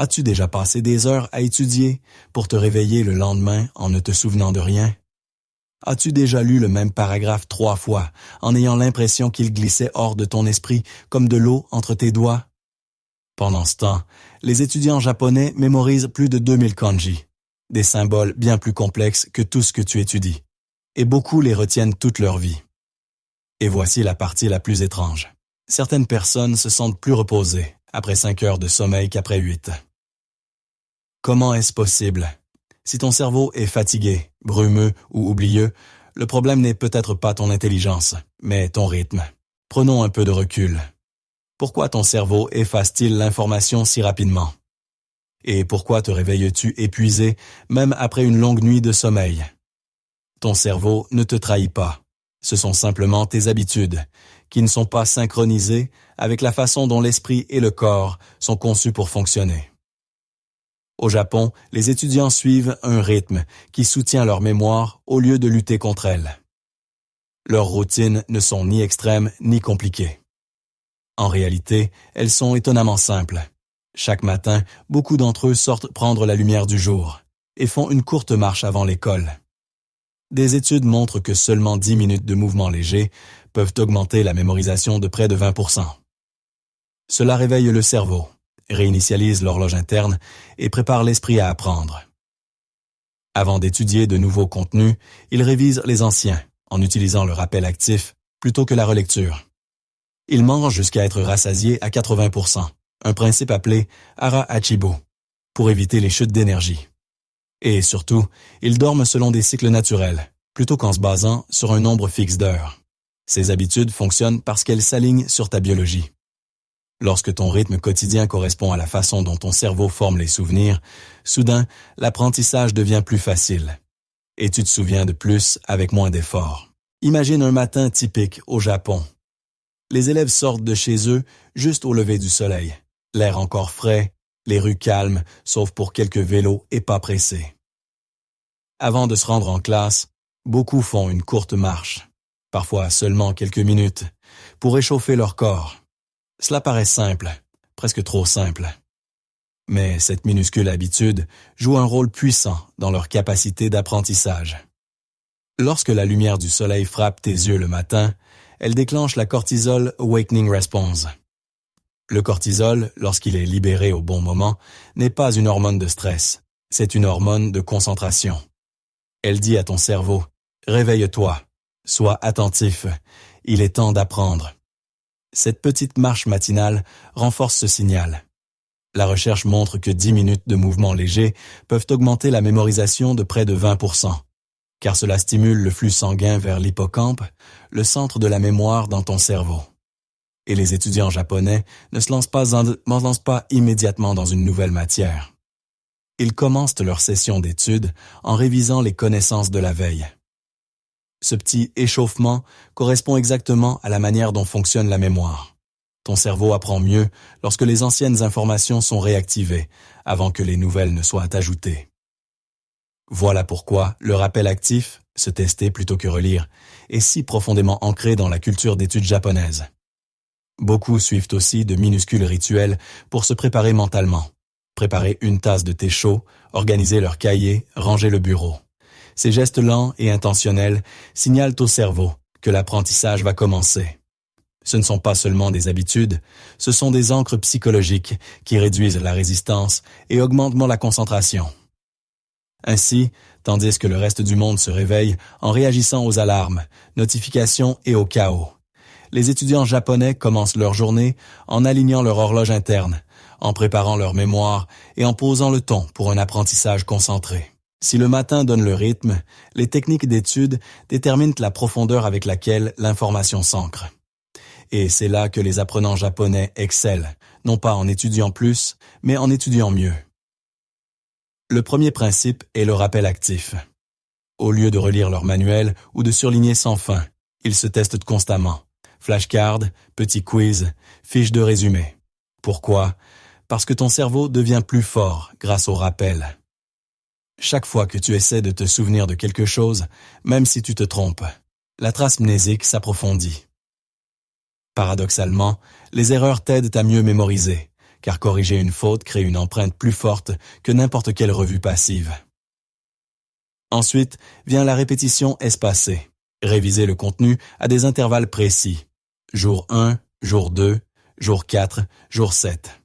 As-tu déjà passé des heures à étudier pour te réveiller le lendemain en ne te souvenant de rien? As-tu déjà lu le même paragraphe 3 fois en ayant l'impression qu'il glissait hors de ton esprit comme de l'eau entre tes doigts? Pendant ce temps, les étudiants japonais mémorisent plus de 2000 kanji, des symboles bien plus complexes que tout ce que tu étudies, et beaucoup les retiennent toute leur vie. Et voici la partie la plus étrange. Certaines personnes se sentent plus reposées après 5 heures de sommeil qu'après 8. Comment est-ce possible? Si ton cerveau est fatigué, brumeux ou oublieux, le problème n'est peut-être pas ton intelligence, mais ton rythme. Prenons un peu de recul. Pourquoi ton cerveau efface-t-il l'information si rapidement? Et pourquoi te réveilles-tu épuisé, même après une longue nuit de sommeil? Ton cerveau ne te trahit pas. Ce sont simplement tes habitudes, qui ne sont pas synchronisées avec la façon dont l'esprit et le corps sont conçus pour fonctionner. Au Japon, les étudiants suivent un rythme qui soutient leur mémoire au lieu de lutter contre elle. Leurs routines ne sont ni extrêmes ni compliquées. En réalité, elles sont étonnamment simples. Chaque matin, beaucoup d'entre eux sortent prendre la lumière du jour et font une courte marche avant l'école. Des études montrent que seulement 10 minutes de mouvement léger peuvent augmenter la mémorisation de près de 20%. Cela réveille le cerveau, réinitialise l'horloge interne et prépare l'esprit à apprendre. Avant d'étudier de nouveaux contenus, ils révisent les anciens en utilisant le rappel actif plutôt que la relecture. Ils mangent jusqu'à être rassasiés à 80%, un principe appelé Hara Hachibo, pour éviter les chutes d'énergie. Et surtout, ils dorment selon des cycles naturels, plutôt qu'en se basant sur un nombre fixe d'heures. Ces habitudes fonctionnent parce qu'elles s'alignent sur ta biologie. Lorsque ton rythme quotidien correspond à la façon dont ton cerveau forme les souvenirs, soudain, l'apprentissage devient plus facile. Et tu te souviens de plus avec moins d'efforts. Imagine un matin typique au Japon. Les élèves sortent de chez eux juste au lever du soleil. L'air encore frais, les rues calmes, sauf pour quelques vélos et pas pressés. Avant de se rendre en classe, beaucoup font une courte marche, parfois seulement quelques minutes, pour réchauffer leur corps. Cela paraît simple, presque trop simple. Mais cette minuscule habitude joue un rôle puissant dans leur capacité d'apprentissage. Lorsque la lumière du soleil frappe tes yeux le matin, elle déclenche la cortisol awakening response. Le cortisol, lorsqu'il est libéré au bon moment, n'est pas une hormone de stress, c'est une hormone de concentration. Elle dit à ton cerveau, « Réveille-toi, sois attentif, il est temps d'apprendre ». Cette petite marche matinale renforce ce signal. La recherche montre que 10 minutes de mouvement léger peuvent augmenter la mémorisation de près de 20%, car cela stimule le flux sanguin vers l'hippocampe, le centre de la mémoire dans ton cerveau. Et les étudiants japonais ne se lancent pas immédiatement dans une nouvelle matière. Ils commencent leur session d'études en révisant les connaissances de la veille. Ce petit échauffement correspond exactement à la manière dont fonctionne la mémoire. Ton cerveau apprend mieux lorsque les anciennes informations sont réactivées, avant que les nouvelles ne soient ajoutées. Voilà pourquoi le rappel actif, se tester plutôt que relire, est si profondément ancré dans la culture d'études japonaise. Beaucoup suivent aussi de minuscules rituels pour se préparer mentalement. Préparer une tasse de thé chaud, organiser leur cahier, ranger le bureau. Ces gestes lents et intentionnels signalent au cerveau que l'apprentissage va commencer. Ce ne sont pas seulement des habitudes, ce sont des ancres psychologiques qui réduisent la résistance et augmentent la concentration. Ainsi, tandis que le reste du monde se réveille en réagissant aux alarmes, notifications et au chaos, les étudiants japonais commencent leur journée en alignant leur horloge interne, en préparant leur mémoire et en posant le ton pour un apprentissage concentré. Si le matin donne le rythme, les techniques d'étude déterminent la profondeur avec laquelle l'information s'ancre. Et c'est là que les apprenants japonais excellent, non pas en étudiant plus, mais en étudiant mieux. Le premier principe est le rappel actif. Au lieu de relire leur manuel ou de surligner sans fin, ils se testent constamment. Flashcards, petits quiz, fiches de résumé. Pourquoi? Parce que ton cerveau devient plus fort grâce au rappel. Chaque fois que tu essaies de te souvenir de quelque chose, même si tu te trompes, la trace mnésique s'approfondit. Paradoxalement, les erreurs t'aident à mieux mémoriser, car corriger une faute crée une empreinte plus forte que n'importe quelle revue passive. Ensuite, vient la répétition espacée. Réviser le contenu à des intervalles précis. Jour 1, jour 2, jour 4, jour 7.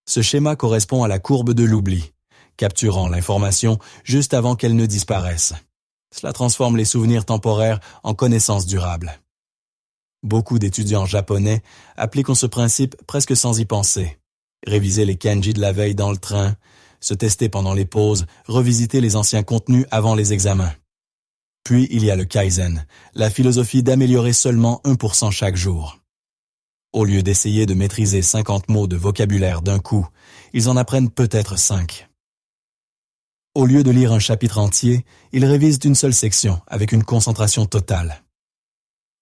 Ce schéma correspond à la courbe de l'oubli, capturant l'information juste avant qu'elle ne disparaisse. Cela transforme les souvenirs temporaires en connaissances durables. Beaucoup d'étudiants japonais appliquent ce principe presque sans y penser. Réviser les kanji de la veille dans le train, se tester pendant les pauses, revisiter les anciens contenus avant les examens. Puis il y a le Kaizen, la philosophie d'améliorer seulement 1% chaque jour. Au lieu d'essayer de maîtriser 50 mots de vocabulaire d'un coup, ils en apprennent peut-être 5. Au lieu de lire un chapitre entier, ils révisent une seule section avec une concentration totale.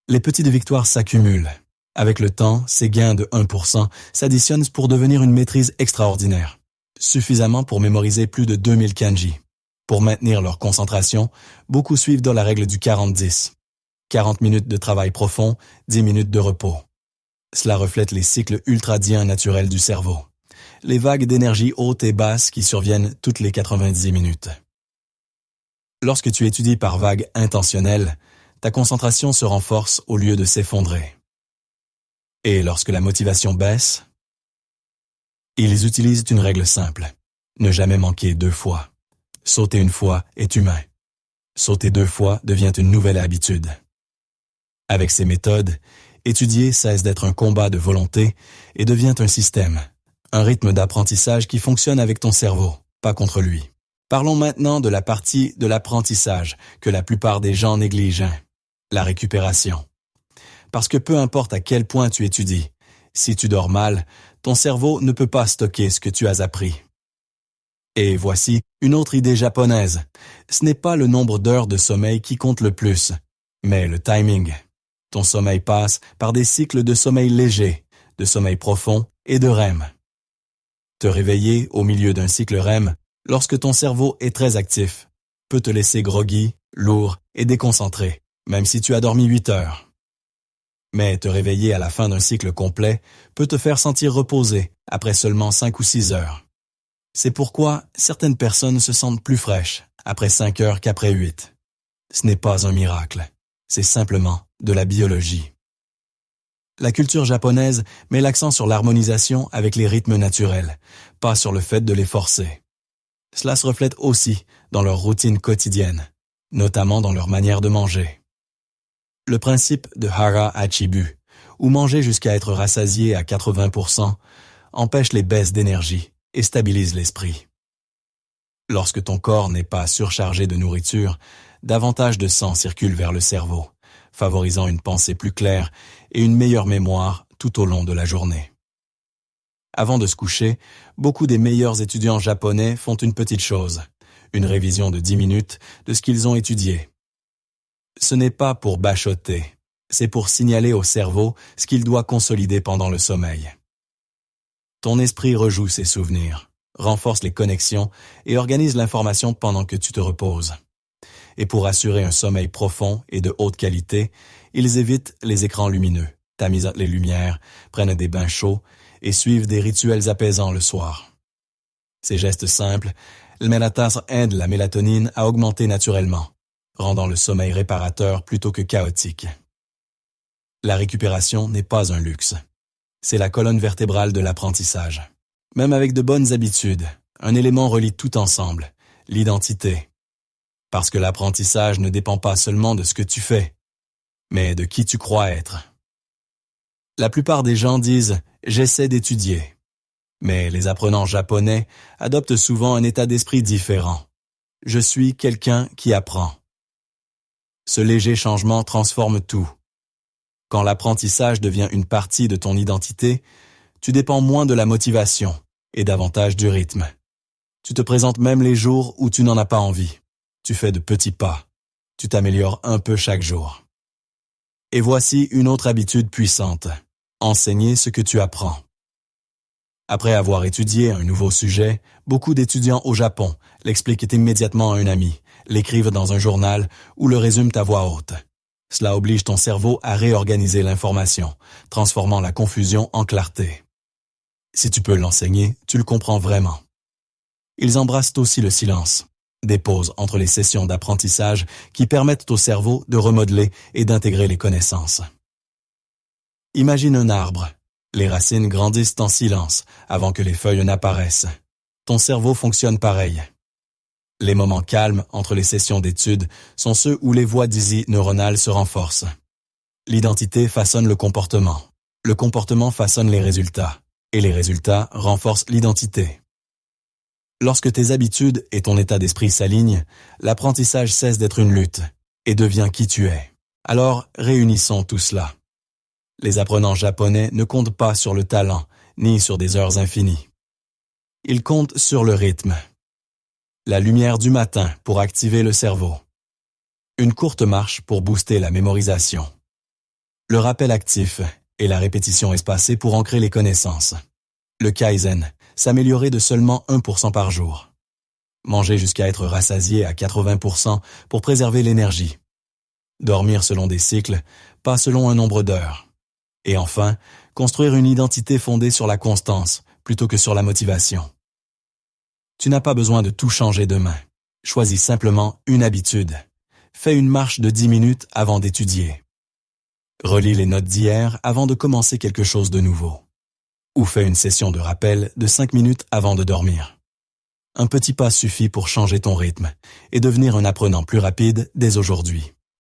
Les petites victoires s'accumulent. Avec le temps, ces gains de 1% s'additionnent pour devenir une maîtrise extraordinaire, suffisamment pour mémoriser plus de 2000 kanji. Pour maintenir leur concentration, beaucoup suivent dans la règle du 40-10. 40 minutes de travail profond, 10 minutes de repos. Cela reflète les cycles ultradiens naturels du cerveau. Les vagues d'énergie haute et basse qui surviennent toutes les 90 minutes. Lorsque tu étudies par vagues intentionnelles, ta concentration se renforce au lieu de s'effondrer. Et lorsque la motivation baisse, ils utilisent une règle simple. Ne jamais manquer 2 fois. Sauter une fois est humain. Sauter 2 fois devient une nouvelle habitude. Avec ces méthodes, étudier cesse d'être un combat de volonté et devient un système, un rythme d'apprentissage qui fonctionne avec ton cerveau, pas contre lui. Parlons maintenant de la partie de l'apprentissage que la plupart des gens négligent, la récupération. Parce que peu importe à quel point tu étudies, si tu dors mal, ton cerveau ne peut pas stocker ce que tu as appris. Et voici une autre idée japonaise. Ce n'est pas le nombre d'heures de sommeil qui compte le plus, mais le timing. Ton sommeil passe par des cycles de sommeil léger, de sommeil profond et de REM. Te réveiller au milieu d'un cycle REM, lorsque ton cerveau est très actif, peut te laisser groggy, lourd et déconcentré, même si tu as dormi 8 heures. Mais te réveiller à la fin d'un cycle complet peut te faire sentir reposé après seulement 5 ou 6 heures. C'est pourquoi certaines personnes se sentent plus fraîches après 5 heures qu'après 8. Ce n'est pas un miracle, c'est simplement de la biologie. La culture japonaise met l'accent sur l'harmonisation avec les rythmes naturels, pas sur le fait de les forcer. Cela se reflète aussi dans leur routine quotidienne, notamment dans leur manière de manger. Le principe de Hara Hachibu, ou manger jusqu'à être rassasié à 80%, empêche les baisses d'énergie et stabilise l'esprit. Lorsque ton corps n'est pas surchargé de nourriture, davantage de sang circule vers le cerveau, favorisant une pensée plus claire et une meilleure mémoire tout au long de la journée. Avant de se coucher, beaucoup des meilleurs étudiants japonais font une petite chose, une révision de 10 minutes de ce qu'ils ont étudié. Ce n'est pas pour bachoter, c'est pour signaler au cerveau ce qu'il doit consolider pendant le sommeil. Ton esprit rejoue ses souvenirs, renforce les connexions et organise l'information pendant que tu te reposes. Et pour assurer un sommeil profond et de haute qualité, ils évitent les écrans lumineux, tamisent les lumières, prennent des bains chauds et suivent des rituels apaisants le soir. Ces gestes simples, le mélatasre aide la mélatonine à augmenter naturellement, rendant le sommeil réparateur plutôt que chaotique. La récupération n'est pas un luxe. C'est la colonne vertébrale de l'apprentissage. Même avec de bonnes habitudes, un élément relie tout ensemble, l'identité. Parce que l'apprentissage ne dépend pas seulement de ce que tu fais, mais de qui tu crois être. La plupart des gens disent « j'essaie d'étudier », mais les apprenants japonais adoptent souvent un état d'esprit différent. Je suis quelqu'un qui apprend. Ce léger changement transforme tout. Quand l'apprentissage devient une partie de ton identité, tu dépends moins de la motivation et davantage du rythme. Tu te présentes même les jours où tu n'en as pas envie. Tu fais de petits pas. Tu t'améliores un peu chaque jour. Et voici une autre habitude puissante. Enseigner ce que tu apprends. Après avoir étudié un nouveau sujet, beaucoup d'étudiants au Japon l'expliquent immédiatement à un ami, l'écrivent dans un journal ou le résument à voix haute. Cela oblige ton cerveau à réorganiser l'information, transformant la confusion en clarté. Si tu peux l'enseigner, tu le comprends vraiment. Ils embrassent aussi le silence, des pauses entre les sessions d'apprentissage qui permettent au cerveau de remodeler et d'intégrer les connaissances. Imagine un arbre. Les racines grandissent en silence avant que les feuilles n'apparaissent. Ton cerveau fonctionne pareil. Les moments calmes entre les sessions d'études sont ceux où les voies d'ISI neuronales se renforcent. L'identité façonne le comportement façonne les résultats, et les résultats renforcent l'identité. Lorsque tes habitudes et ton état d'esprit s'alignent, l'apprentissage cesse d'être une lutte et devient qui tu es. Alors, réunissons tout cela. Les apprenants japonais ne comptent pas sur le talent, ni sur des heures infinies. Ils comptent sur le rythme. La lumière du matin pour activer le cerveau. Une courte marche pour booster la mémorisation. Le rappel actif et la répétition espacée pour ancrer les connaissances. Le Kaizen, s'améliorer de seulement 1% par jour. Manger jusqu'à être rassasié à 80% pour préserver l'énergie. Dormir selon des cycles, pas selon un nombre d'heures. Et enfin, construire une identité fondée sur la constance plutôt que sur la motivation. Tu n'as pas besoin de tout changer demain. Choisis simplement une habitude. Fais une marche de 10 minutes avant d'étudier. Relis les notes d'hier avant de commencer quelque chose de nouveau. Ou fais une session de rappel de 5 minutes avant de dormir. Un petit pas suffit pour changer ton rythme et devenir un apprenant plus rapide dès aujourd'hui.